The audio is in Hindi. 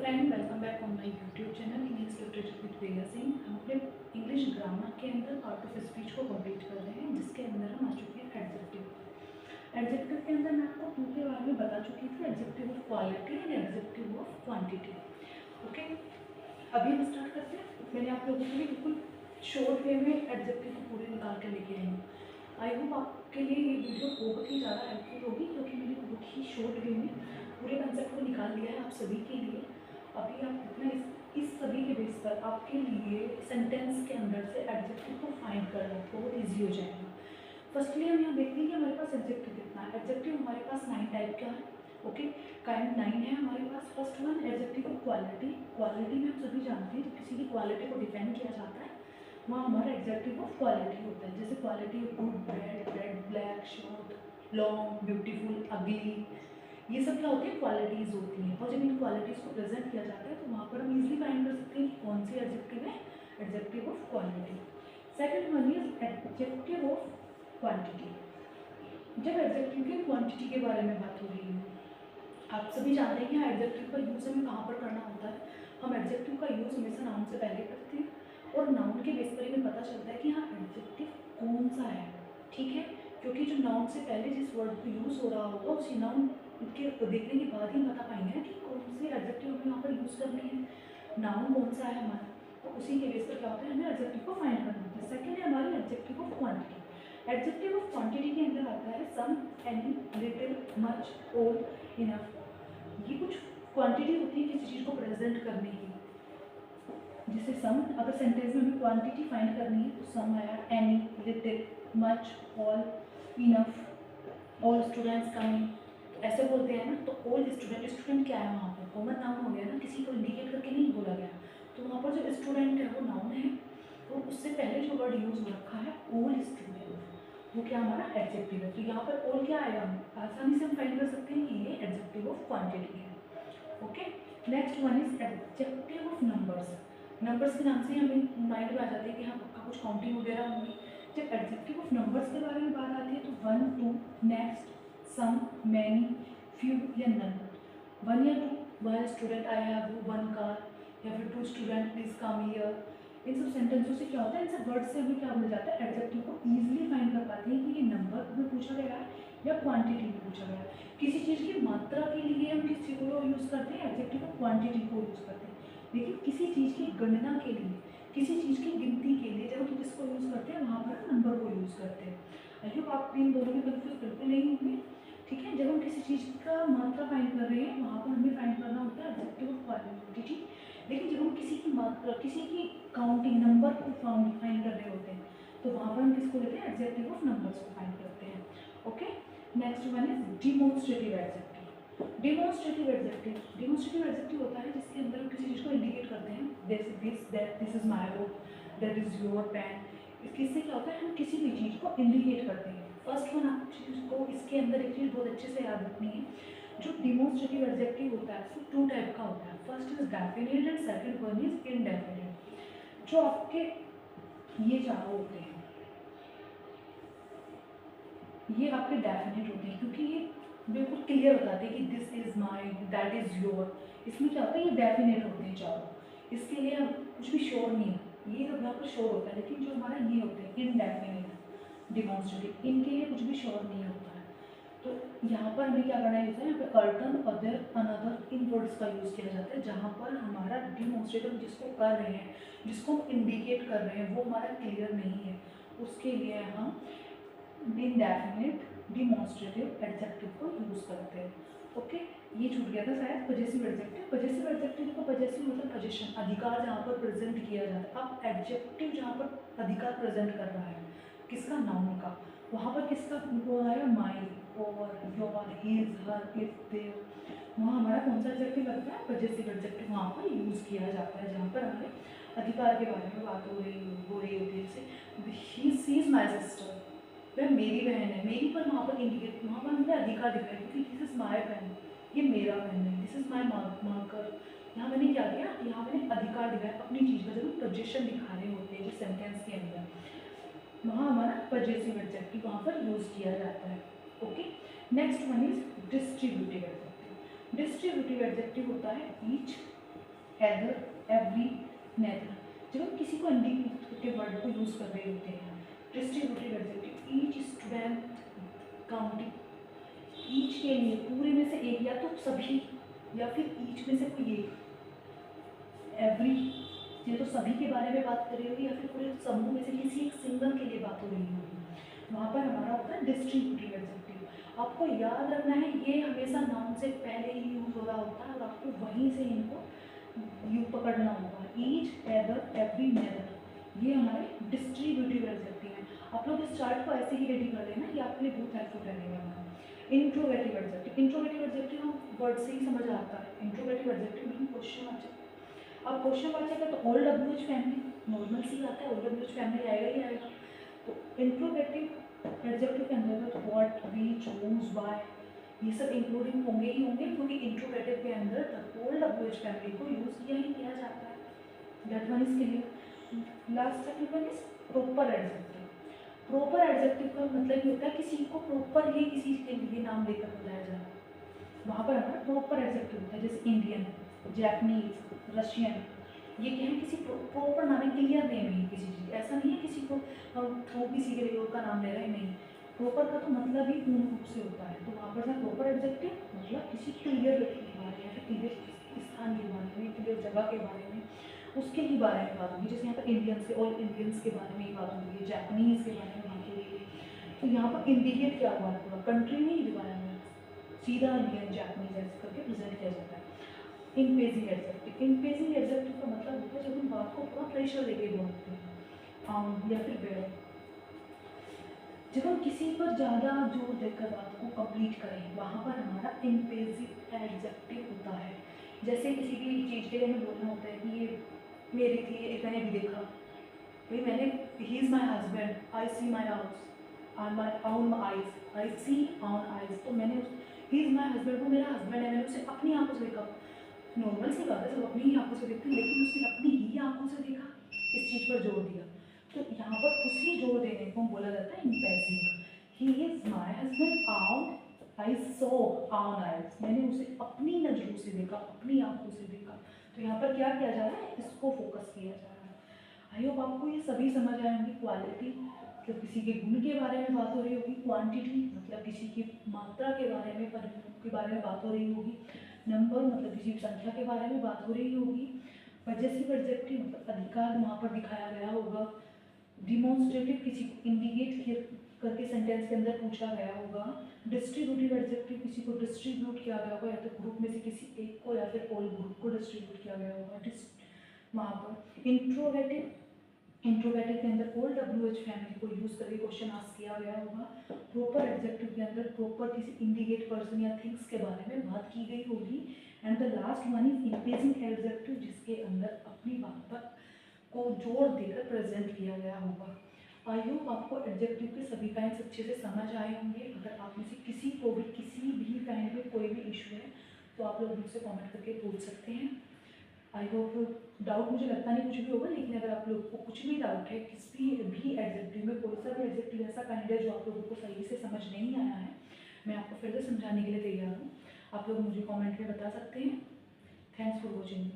Friend, welcome back on my YouTube channel English literature with Priya Singh. हम अपने इंग्लिश ग्रामर के अंदर पार्ट ऑफ स्पीच को कंप्लीट कर रहे हैं, जिसके अंदर हम आ चुके हैं एडजेक्टिव। एडजेक्टिव के अंदर मैं आपको टू के बारे में बता चुकी थी, adjective of quality and adjective of quantity. Okay, अभी हम स्टार्ट करते हैं। मैंने आप लोगों के लिए बिल्कुल शॉर्ट वे में एडजेक्टिव को पूरे निकाल के लेके आई हूँ। आई होप आपके लिए ये वीडियो बहुत ही ज़्यादा हेल्पफुल होगी, क्योंकि मैंने बहुत ही शॉर्ट वे में पूरे कंसेप्ट को निकाल दिया है आप सभी के लिए। अभी आप इतना इस सभी के बेस पर आपके लिए सेंटेंस के अंदर से एडजेक्टिव को फाइंड करना बहुत ईजी हो जाएगा। फर्स्टली हम यहाँ देखते हैं कि हमारे पास एडजेक्टिव कितना है। एडजेक्टिव हमारे पास 9 टाइप का है। ओके, काइंड 9 है हमारे पास। First one adjective of quality. Quality में हम सभी जानते हैं कि किसी की क्वालिटी को डिफाइन किया जाता है, वहाँ हमारा एडजेक्टिव ऑफ क्वालिटी होता है। जैसे quality good, bad, red, black, short, long, beautiful, अगली, ये सब क्या होती है, क्वालिटीज़ होती हैं। और जब इन क्वालिटीज़ को प्रेजेंट किया जाता है तो वहाँ पर हम इजीली फाइंड कर सकते हैं कि कौन सी एडजेक्टिव है, adjective of quality. Second one is adjective of quantity. जब एडजेक्टिव की क्वांटिटी के बारे में बात हो रही है, आप सभी जानते हैं कि एडजेक्टिव का यूज़ हमें कहाँ पर करना होता है। हम एडजेक्टिव का यूज़ हमेशा नाउन से पहले करते हैं, और नाउन के बेस पर ही हमें पता चलता है कि हाँ एडजेक्टिव कौन सा है। ठीक है, क्योंकि जो नाउन से पहले जिस वर्ड को यूज़ हो रहा होगा उसी नाउन के देखने के बाद ही बता पाएंगे कि कौन से एडजेक्टिव हमें यहाँ पर यूज़ करनी है, नाउन कौन सा है हमारा। तो उसी के बेस पर क्या होता है, हमें एडजेक्टिव को फाइंड करना होता है। सेकेंड है हमारी adjective of quantity. Adjective of quantity के अंदर आता है some, any, little, much, all, enough. ये कुछ क्वांटिटी होती है किसी चीज़ को प्रेजेंट करने की। जैसे सम, अगर सेंटेंस में हमें क्वांटिटी फाइंड करनी है तो सम आया, any, little, much, all, enough, all students coming, ऐसे बोलते हैं ना। तो ऑल स्टूडेंट, स्टूडेंट क्या है वहाँ पर, कॉमन नाउन हो गया ना, किसी को इंडिकेट करके नहीं बोला गया। तो वहाँ पर जो स्टूडेंट है वो नाउन है, तो उससे पहले जो वर्ड यूज हो रखा है ऑल स्टूडेंट, वो क्या हमारा एडजेक्टिव है। तो यहाँ पर ऑल क्या आएगा, आसानी से हम फाइंड कर सकते हैं कि ये एडजेक्टिव ऑफ क्वांटिटी है। Okay, next one is adjective of numbers. Numbers के नाम से हमें माइंड में आ जाती है कि हाँ पक्का कुछ काउंटिंग वगैरह होंगी। जब एडजेक्टिव ऑफ नंबर्स के बारे में बात आती है तो 1, 2, नेक्स्ट, सम, मैनी, फ्यू या नन। 1 या 2, 1 स्टूडेंट आई हैव 1 कार, या फिर 2 स्टूडेंट प्लीज कम हियर। इन सब सेंटेंसों से क्या होता है, इन सब वर्ड से हमें क्या मिल जाता है, एडजेक्टिव को ईजिली फाइंड कर पाते हैं कि ये नंबर में पूछा गया है या क्वांटिटी में पूछा गया है। किसी चीज़ की मात्रा के लिए हम किस चीज़ को यूज़ करते हैं, एडजेक्टिव ऑफ क्वांटिटी को यूज़ करते हैं। लेकिन किसी चीज़ की गणना के लिए, किसी चीज़ की गिनती के लिए जब हम किसको यूज़ करते हैं, वहाँ पर नंबर को यूज़ करते हैं। आई होप आप इन दोनों में कन्फ्यूज बिल्कुल नहीं होंगे। ठीक है, जब हम किसी चीज़ का मात्रा फाइंड कर रहे हैं वहाँ पर हमें फाइंड करना होता है एडजेक्टिव ऑफ क्वांटिटी। लेकिन जब हम किसी की मात्रा, किसी की काउंटिंग, नंबर को फाइंड कर रहे होते हैं, तो वहाँ पर हम किसको लेते हैं, एडजेक्टिव ऑफ नंबर्स को फाइंड करते हैं। Okay, next one is demonstrative adjective. Demonstrative adjective, demonstrative adjective होता है जिसके अंदर हम किसी चीज़ को इंडिकेट करते हैं, this, that, this is my book, that is your pen. इससे क्या होता है, हम किसी भी चीज़ को इंडिकेट करते हैं। फर्स्ट वन आप चीज़ को इसके अंदर एक चीज़ बहुत अच्छे से याद रखनी है, जो डिमोन्स्ट्रेटिव एडजेक्टिव होता है वो 2 टाइप का होता है। First is definite and second one is indefinite. जो आपके ये चारों होते हैं ये आपके डेफिनेट होते हैं, क्योंकि ये बिल्कुल क्लियर बताते हैं कि this is my, that is your. इसमें क्या होता है, ये डेफिनेट होते हैं चारों, इसके लिए हम कुछ भी श्योर नहीं है, ये सब यहाँ पर श्योर होता है। लेकिन जो हमारा ये होते हैं इनडेफिनेट, डिमॉन्स्ट्रेटिव, इनके लिए कुछ भी श्योर नहीं होता है। तो यहाँ पर हमें क्या करना है, यहाँ पे कर्टन, अदर, अनदर, इन वर्ड्स का यूज़ किया जाता है, जहाँ पर हमारा डिमॉन्स्ट्रेटिव जिसको कर रहे हैं, जिसको हम इंडिकेट कर रहे हैं, वो हमारा क्लियर नहीं है, उसके लिए हम इनडेफिनेट डिमॉन्स्ट्रेटिव एडजेक्टिव को यूज़ करते हैं। ओके, ये छूट गया था शायद पजेसिव एडजेक्टिव। पजेसिव एडजेक्टिव को, पजेसिव मतलब पोजीशन, अधिकार जहाँ पर प्रेजेंट किया जाता है। अब एडजेक्टिव जहाँ पर अधिकार प्रेजेंट कर रहा है किसका, नाउन का, वहाँ पर किसका वो आया, माई, और, your, his, her, if, their. वहाँ हमारा कौन सा एडजेक्टिव लगता है, पजेसिव एडजेक्टिव वहाँ पर यूज़ किया जाता है, जहाँ पर हमें अधिकार के बारे में बात हो रही होती है। जैसे शी इज माई सिस्टर, वह मेरी बहन है, मेरी पर वहाँ पर इंडिकेट, वहाँ पर हमने अधिकार दिखाया, क्योंकि दिस इज माई पेन, ये मेरा पेन है, दिस इज माई मार्कर। यहाँ मैंने क्या किया, यहाँ मैंने अधिकार दिखाया अपनी चीज़ का। जब हम पोजीशन दिखा रहे होते हैं जो सेंटेंस के अंदर, वहाँ हमारा पजेसिव एडजेक्टिव वहाँ पर यूज़ किया जाता है। Okay, next one is distributive adjective. Distributive adjective होता है ईच, एदर, एवरी, नेदर। जब हम किसी को इंडिकेट के वर्ड को यूज़ कर रहे होते हैं, distributive adjective, each student, counting, each के लिए पूरे में से एक, या तो सभी या फिर ईच में से कोई एक, एवरी ये तो सभी के बारे में बात कर रही होगी या फिर पूरे समूह में से किसी एक सिंगल के लिए बात हो रही होगी, वहाँ पर हमारा होता है डिस्ट्रीब्यूटिव एडजेक्टिव। आपको याद रखना है ये हमेशा नाउन से पहले ही यूज हो रहा होता है और आपको वहीं से इनको यू पकड़ना होगा। ईच, एदर, एवरी, नेदर, ये हमारे डिस्ट्रीब्यूटिव एडजेक्टिव हैं। आप लोग इस चार्ट को ऐसे ही रेडी कर लेना, ये आपके लिए बहुत हेल्पफुल रहेगा। इंट्रोगेटिव एडजेक्टिव, इंट्रोगेटिव एडजेक्टिव हम वर्ड से ही समझ आता है। इंट्रोगेटिव एडजेक्टिव मीन क्वेश्चनवाचक। अब क्वेश्चनवाचक है तो all W H family, normal सी आता है, ऑल डब्ल्यू एच फैमिली आएगा ही आएगा। तो इंट्रोगेटिव एडजेक्टिव के अंदर व्हाट, व्हिच, हुज, व्हाई, ये सब इंक्लूडिंग होंगे ही होंगे, क्योंकि इंट्रोगेटिव के अंदर the whole W H family को यूज किया ही किया जाता है। That one is clear. Last second one is proper adjective. Proper adjective का मतलब ये होता है किसी को प्रॉपर ही किसी के लिए नाम लेकर बुलाया जाए, वहाँ पर हमारा प्रॉपर एडजेक्टिव होता है। जैसे इंडियन, जैपनीज, रशियन, ये क्या है किसी प्रॉपर नाम है, क्लियर नेम है किसी चीज़। ऐसा नहीं है किसी को हम थ्रू किसी के लिए का नाम ले रहे हैं, नहीं। प्रॉपर का तो मतलब ही पूर्ण रूप से होता है। तो वहाँ पर ना प्रॉपर एडजेक्टिव मतलब किसी क्लियर व्यक्ति के बारे में या फिर क्लियर स्थान के बारे में, क्लियर जगह के बारे में, उसके ही बारे में बात होगी। जैसे यहाँ पर इंडियंस के, ऑल इंडियंस के बारे में ही बात होगी, जापानीज़ के बारे में बात होगी। तो यहाँ पर इंडिकेट क्या हुआ है, पूरा कंट्री नहीं दिखाया हुआ है, सीधा इंडियन, जापानीज ऐसे करके प्रेजेंट किया जाता है। इनपेजिंग एडजेक्टिव, इनपेजिंग एडजेक्टिव का मतलब होता है जब हम बात को पूरा प्रेशर देके बोलते हैं, या फिर बेर, जब हम किसी पर ज़्यादा जोर देकर बात को कंप्लीट करें, वहाँ पर हमारा इनपेजिंग एडजेक्टिव होता है। जैसे किसी भी चीज़ के लिए हमें बोलना होता है कि ये मेरी थी, ये मैंने भी देखा, भाई मैंने, he is my husband, I see my house, my own eyes, I see own eyes. तो मैंने ही इज़ माई हस्बैंड, वो मेरा हस्बैंड है, मैंने उसे अपनी आंखों से देखा। नॉर्मल सी बात है, सब अपनी ही आंखों से देखते हैं, लेकिन उसने अपनी ही आंखों से देखा, इस चीज़ पर जोर दिया। तो यहाँ पर उसी जोर देने को बोला जाता है emphasizing. He is my husband own, I saw own eyes, मैंने उसे अपनी नज़रों से देखा, अपनी आंखों से देखा। तो यहाँ पर क्या किया जा रहा है, इसको फोकस किया जा रहा है। आई होप आपको ये सभी समझ आए होंगे। क्वालिटी मतलब किसी के गुण के बारे में बात हो रही होगी, क्वांटिटी मतलब किसी की मात्रा के बारे में, के बारे में बात हो रही होगी, नंबर मतलब किसी संख्या के बारे में बात हो रही होगी, पजेसिव एडजेक्टिव मतलब अधिकार वहाँ पर दिखाया गया होगा, डिमॉन्स्ट्रेटिव किसी को इंडिकेट करके सेंटेंस के अंदर पूछा गया होगा, डिस्ट्रीब्यूटिव एडजेक्टिव किसी को डिस्ट्रीब्यूट किया गया होगा, या तो ग्रुप में से किसी एक को या फिर होल ग्रुप को डिस्ट्रीब्यूट किया गया होगा वहाँ पर। इंट्रोगेटिव, इंट्रोगेटिव के अंदर ऑल डब्ल्यू एच फैमिली को यूज करके क्वेश्चन आस्क किया गया होगा। प्रॉपर एडजेक्टिव के अंदर प्रॉपर किसी इंडिकेट पर्सन या थिंग्स के बारे में बात की गई होगी। And the last one is emphasizing adjective, जिसके अंदर अपनी बात पर को जोर देकर प्रेजेंट किया गया होगा। आई होप आपको एडजेक्टिव के सभी काइंड्स अच्छे से समझ आए होंगे। अगर आप में से किसी को भी किसी भी काइंड में कोई भी इशू है तो आप लोग मुझसे कमेंट करके पूछ सकते हैं। आई होप डाउट, मुझे लगता नहीं कुछ भी होगा, लेकिन अगर आप लोग को कुछ भी डाउट है किसी भी एडजेक्टिव में, कोई सा भी एडजेक्टिव ऐसा काइंड है जो आप लोगों को सही से समझ नहीं आया है, मैं आपको फिर से समझाने के लिए तैयार हूँ। आप लोग मुझे कमेंट में बता सकते हैं। Thanks for watching.